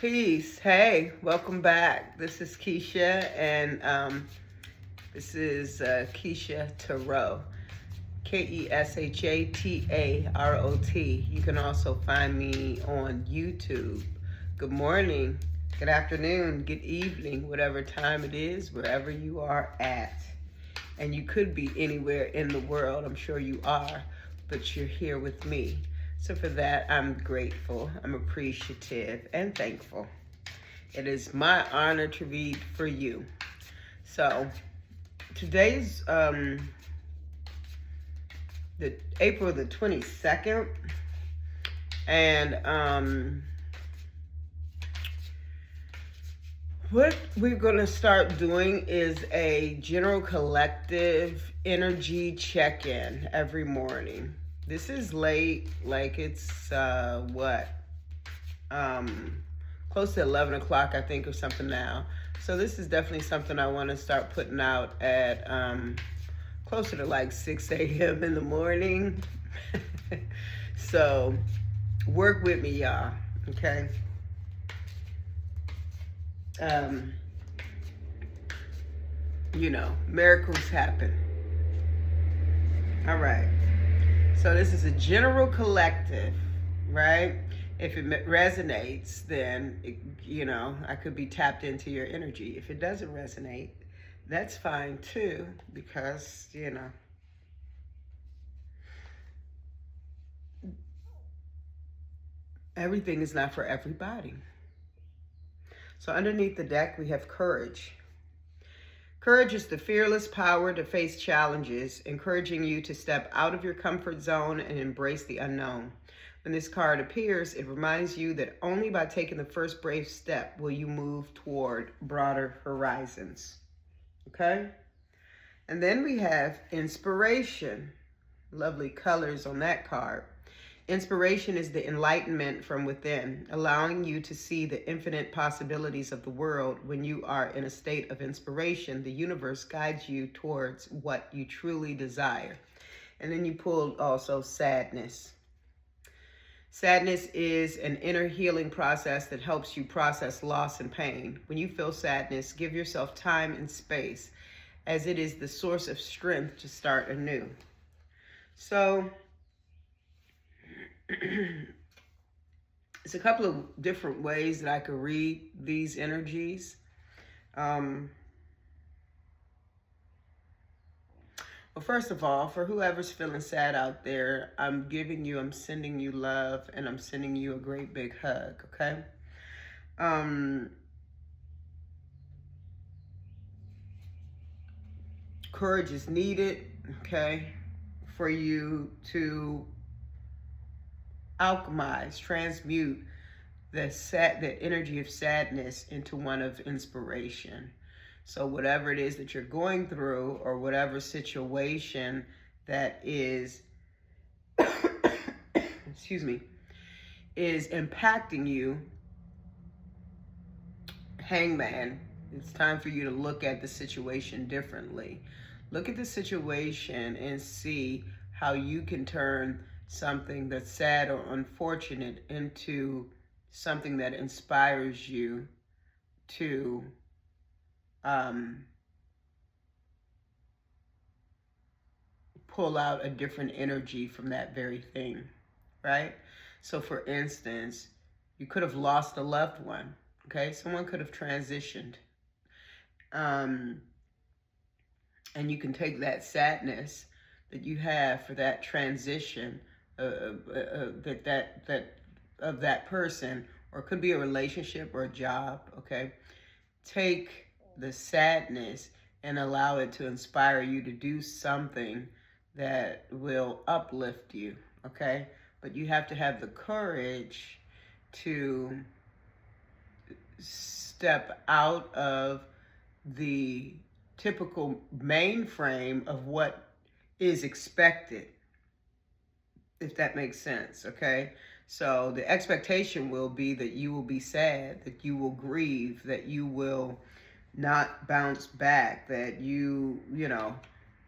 Peace. Hey, welcome back. This is Keisha, and this is Keisha Tarot. KESHATAROT. You can also find me on YouTube. Good morning, good afternoon, good evening, whatever time it is, wherever you are at. And you could be anywhere in the world, I'm sure you are, but you're here with me. So for that, I'm grateful, I'm appreciative, and thankful. It is my honor to read for you. So today's the April the 22nd, and what we're going to start doing is a general collective energy check-in every morning. This is late, like it's close to 11 o'clock, I think, or something now. So this is definitely something I want to start putting out at closer to like 6 a.m. in the morning. So work with me, y'all, okay? Miracles happen. All right. So this is a general collective, right? If it resonates, then, I could be tapped into your energy. If it doesn't resonate, that's fine too, because, everything is not for everybody. So underneath the deck, we have courage. Courage is the fearless power to face challenges, encouraging you to step out of your comfort zone and embrace the unknown. When this card appears, it reminds you that only by taking the first brave step will you move toward broader horizons. Okay? And then we have inspiration. Lovely colors on that card. Inspiration is the enlightenment from within, allowing you to see the infinite possibilities of the world. When you are in a state of inspiration, the universe guides you towards what you truly desire. And then you pulled also sadness. Sadness is an inner healing process that helps you process loss and pain. When you feel sadness, give yourself time and space, as it is the source of strength to start anew. So, it's a couple of different ways that I could read these energies. Well, first of all, for whoever's feeling sad out there, I'm sending you love, and I'm sending you a great big hug, okay? Courage is needed, okay, for you to alchemize, transmute the energy of sadness into one of inspiration. So whatever it is that you're going through, or whatever situation that is, excuse me, is impacting you, Hangman, it's time for you to look at the situation differently. Look at the situation and see how you can turn something that's sad or unfortunate into something that inspires you to pull out a different energy from that very thing, right? So for instance, you could have lost a loved one, okay? Someone could have transitioned. And you can take that sadness that you have for that transition of that person, or it could be a relationship or a job, okay? Take the sadness and allow it to inspire you to do something that will uplift you, okay? But you have to have the courage to step out of the typical mainframe of what is expected, if that makes sense, okay? So the expectation will be that you will be sad, that you will grieve, that you will not bounce back, that you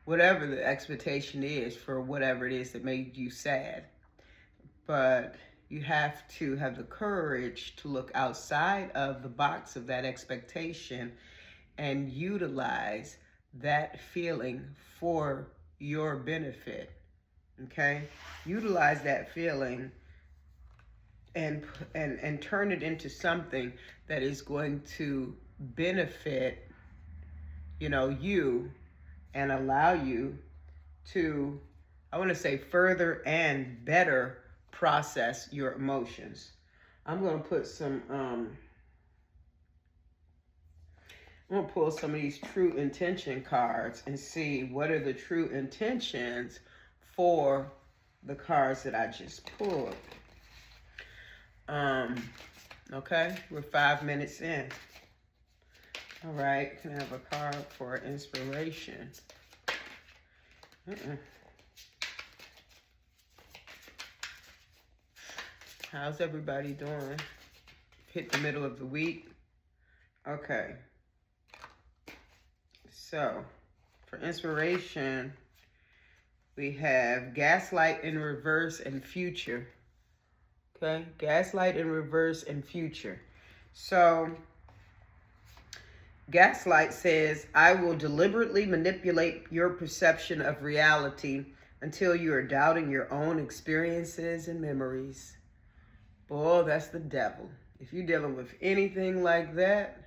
whatever the expectation is for whatever it is that made you sad. But you have to have the courage to look outside of the box of that expectation and utilize that feeling for your benefit. Okay? Utilize that feeling and turn it into something that is going to benefit, you, and allow you to, I want to say, further and better process your emotions. I'm going to put some I'm going to pull some of these true intention cards and see what are the true intentions for the cards that I just pulled. Okay, we're 5 minutes in. All right, can I have a card for inspiration? How's everybody doing? Hit the middle of the week. Okay. So, for inspiration, we have gaslight in reverse and future. Okay? Gaslight in reverse and future. So, gaslight says, I will deliberately manipulate your perception of reality until you are doubting your own experiences and memories. Boy, that's the devil. If you're dealing with anything like that,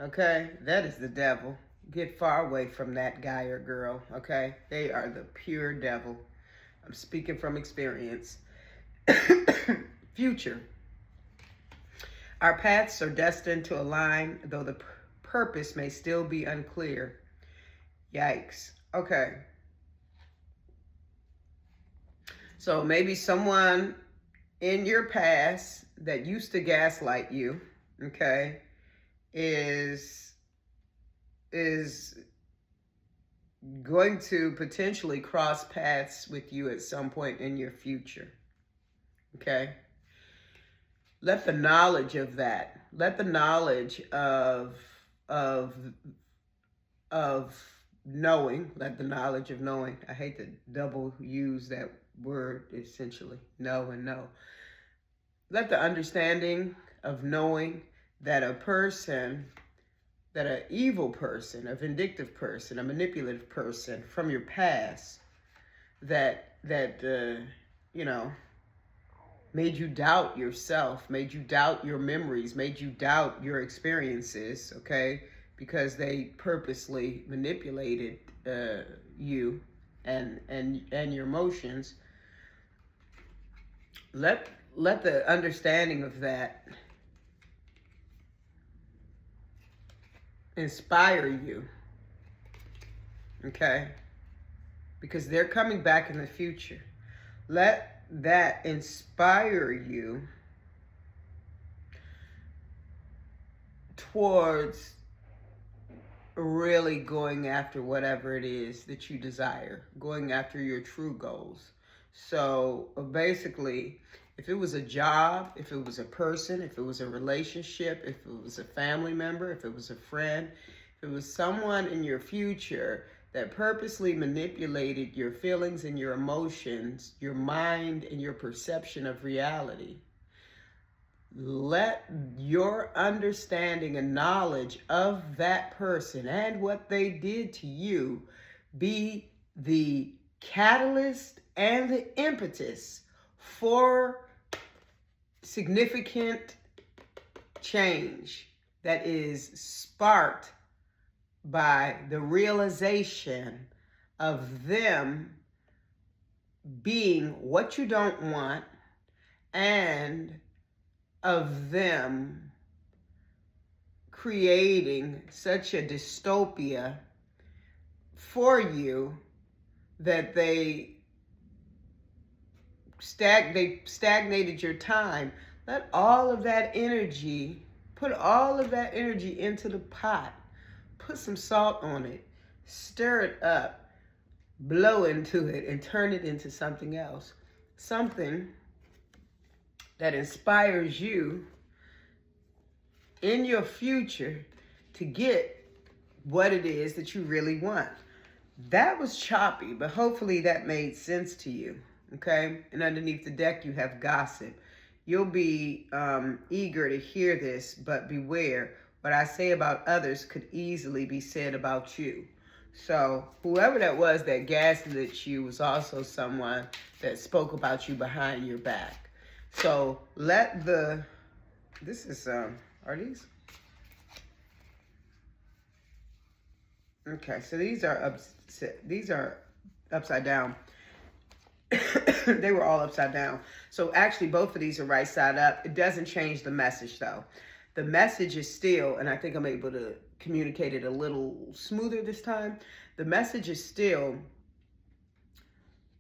okay, that is the devil. Get far away from that guy or girl, okay? They are the pure devil. I'm speaking from experience. Future. Our paths are destined to align, though the purpose may still be unclear. Yikes. Okay. So maybe someone in your past that used to gaslight you, okay, is going to potentially cross paths with you at some point in your future. Okay? Let the knowledge of that, let the knowledge of knowing, let the knowledge of knowing, I hate to double use that word, essentially, know and know. Let the understanding of knowing that a person, that an evil person, a vindictive person, a manipulative person from your past that made you doubt yourself, made you doubt your memories, made you doubt your experiences, okay? Because they purposely manipulated you and your emotions. Let the understanding of that inspire you, okay? Because they're coming back in the future. Let that inspire you towards really going after whatever it is that you desire, going after your true goals. So basically, if it was a job, if it was a person, if it was a relationship, if it was a family member, if it was a friend, if it was someone in your future that purposely manipulated your feelings and your emotions, your mind and your perception of reality, let your understanding and knowledge of that person and what they did to you be the catalyst and the impetus for significant change that is sparked by the realization of them being what you don't want and of them creating such a dystopia for you that they stagnated your time. Let all of that energy, put all of that energy into the pot. Put some salt on it. Stir it up. Blow into it and turn it into something else. Something that inspires you in your future to get what it is that you really want. That was choppy, but hopefully that made sense to you. Okay? And underneath the deck, you have gossip. You'll be eager to hear this, but beware. What I say about others could easily be said about you. So whoever that was that gaslit you was also someone that spoke about you behind your back. So this is, are these? Okay, so these are upside down. They were all upside down. So actually both of these are right side up. It doesn't change the message though. The message is still, and I think I'm able to communicate it a little smoother this time. The message is still,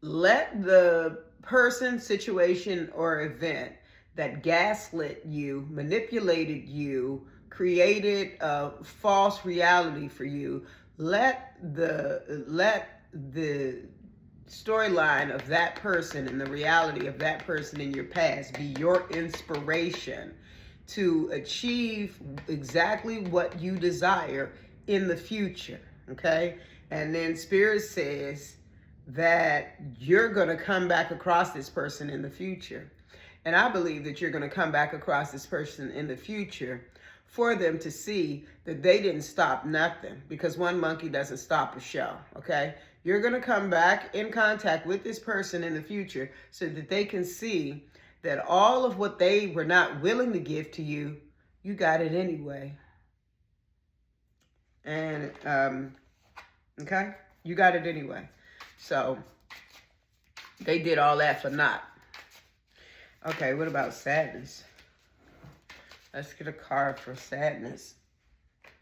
let the person, situation, or event that gaslit you, manipulated you, created a false reality for you, let the storyline of that person and the reality of that person in your past be your inspiration to achieve exactly what you desire in the future, okay? And then Spirit says that you're going to come back across this person in the future. And I believe that you're going to come back across this person in the future for them to see that they didn't stop nothing, because one monkey doesn't stop a show, okay? You're going to come back in contact with this person in the future so that they can see that all of what they were not willing to give to you, you got it anyway. And, okay? You got it anyway. So, they did all that for naught. Okay, what about sadness? Let's get a card for sadness,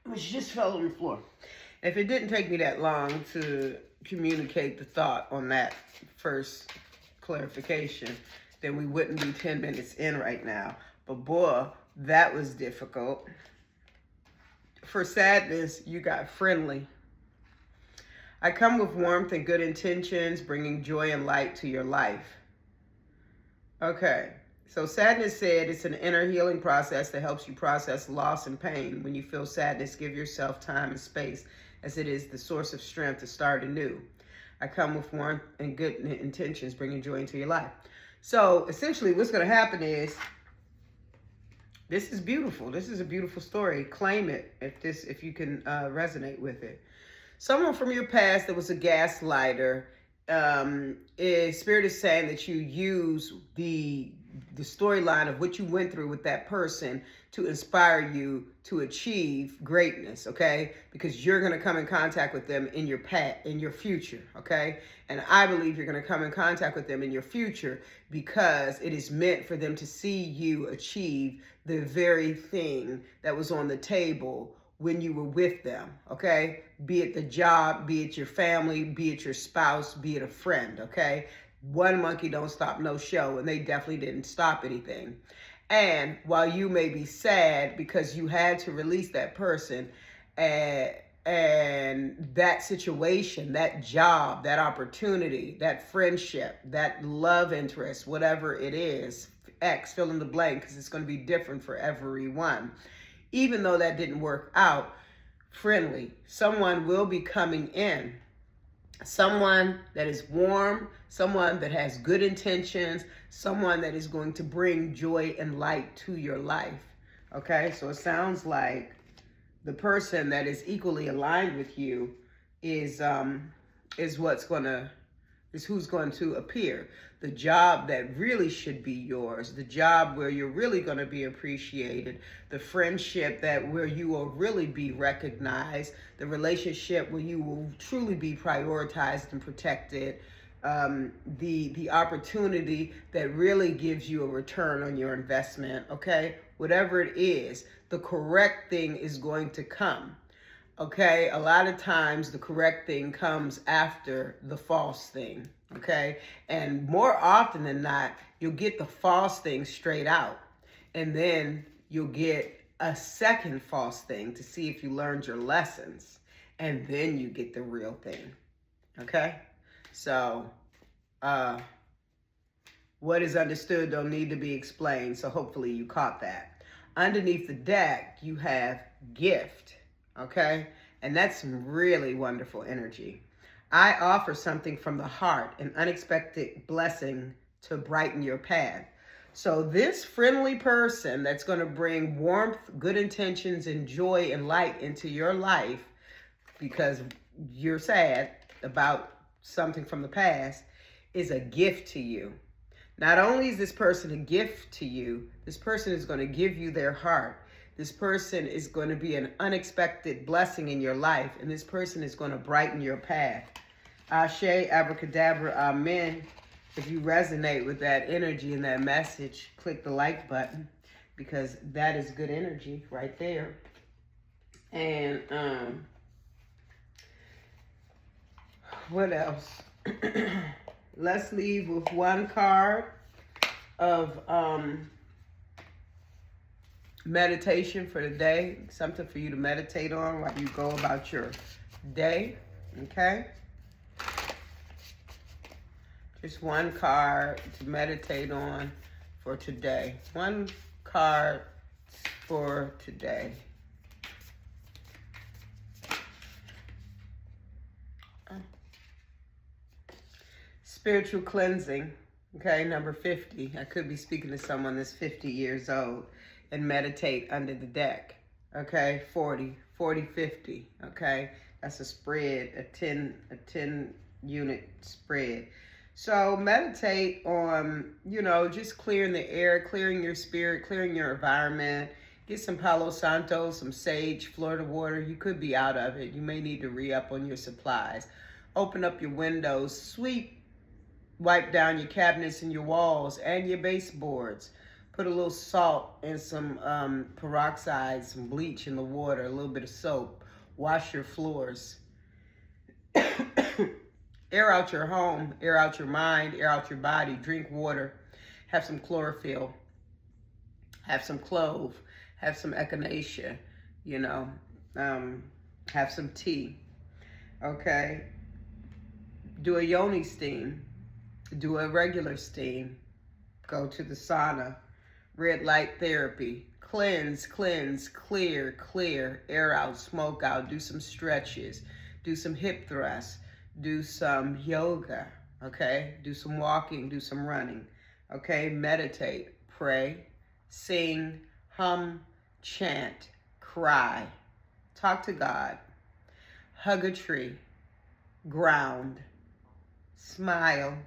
which just fell on the floor. If it didn't take me that long to communicate the thought on that first clarification, then we wouldn't be 10 minutes in right now. But boy, that was difficult. For sadness, you got friendly. I come with warmth and good intentions, bringing joy and light to your life. Okay, so sadness said it's an inner healing process that helps you process loss and pain. When you feel sadness, give yourself time and space, as it is the source of strength to start anew. I come with warmth and good intentions, bringing joy into your life. So essentially what's going to happen is, this is beautiful. This is a beautiful story. Claim it if you can resonate with it. Someone from your past that was a gaslighter, Spirit is saying that you use the storyline of what you went through with that person to inspire you to achieve greatness, okay? Because you're going to come in contact with them in your future, okay? And I believe you're going to come in contact with them in your future because it is meant for them to see you achieve the very thing that was on the table when you were with them, okay? Be it the job, be it your family, be it your spouse, be it a friend, okay? One monkey don't stop no show, and they definitely didn't stop anything. And while you may be sad because you had to release that person and that situation, that job, that opportunity, that friendship, that love interest, whatever it is, X, fill in the blank, because it's going to be different for everyone. Even though that didn't work out, friendly, someone will be coming in. Someone that is warm, someone that has good intentions, someone that is going to bring joy and light to your life. Okay, so it sounds like the person that is equally aligned with you is who's going to appear. The job that really should be yours, the job where you're really going to be appreciated, the friendship where you will really be recognized, the relationship where you will truly be prioritized and protected, the opportunity that really gives you a return on your investment, okay? Whatever it is, the correct thing is going to come. Okay, a lot of times the correct thing comes after the false thing, okay? And more often than not, you'll get the false thing straight out. And then you'll get a second false thing to see if you learned your lessons. And then you get the real thing, okay? So, what is understood don't need to be explained. So hopefully you caught that. Underneath the deck, you have gift. Okay, and that's some really wonderful energy. I offer something from the heart, an unexpected blessing to brighten your path. So this friendly person that's going to bring warmth, good intentions, and joy and light into your life because you're sad about something from the past is a gift to you. Not only is this person a gift to you, this person is going to give you their heart. This person is going to be an unexpected blessing in your life, and this person is going to brighten your path. Ashe, abracadabra, amen. If you resonate with that energy and that message, click the like button because that is good energy right there. And what else? Let's leave with one card of meditation for the day. Something for you to meditate on while you go about your day. Okay? Just one card to meditate on for today. One card for today. Spiritual cleansing. Okay, number 50. I could be speaking to someone that's 50 years old. And meditate under the deck. Okay, 40, 50. Okay, that's a spread, a 10 unit spread. So meditate on, just clearing the air, clearing your spirit, clearing your environment. Get some Palo Santo, some sage, Florida water. You could be out of it. You may need to re-up on your supplies. Open up your windows, sweep, wipe down your cabinets and your walls and your baseboards. Put a little salt and some peroxide, some bleach in the water, a little bit of soap. Wash your floors. Air out your home, air out your mind, air out your body. Drink water. Have some chlorophyll. Have some clove. Have some echinacea, have some tea. Okay? Do a yoni steam. Do a regular steam. Go to the sauna. Red light therapy. Cleanse, clear, air out, smoke out. Do some stretches. Do some hip thrusts. Do some yoga. Okay? Do some walking. Do some running. Okay? Meditate. Pray. Sing. Hum. Chant. Cry. Talk to God. Hug a tree. Ground. Smile.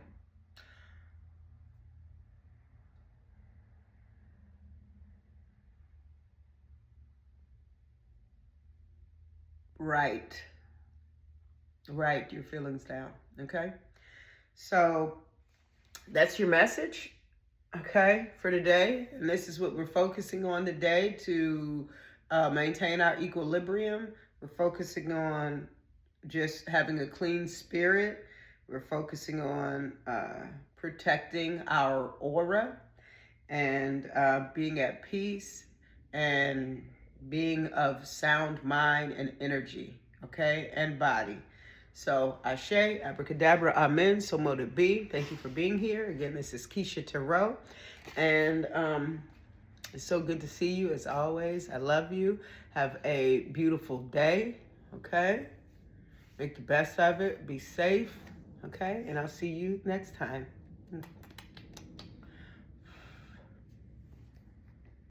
Write your feelings down, okay? So that's your message, okay, for today. And this is what we're focusing on today to maintain our equilibrium. We're focusing on just having a clean spirit. We're focusing on protecting our aura and being at peace and being of sound mind and energy, okay, and body. So, Ashe, abracadabra, amen, so mote it be. Thank you for being here. Again, this is Keisha Tarot, and it's so good to see you as always. I love you. Have a beautiful day, okay? Make the best of it. Be safe, okay? And I'll see you next time.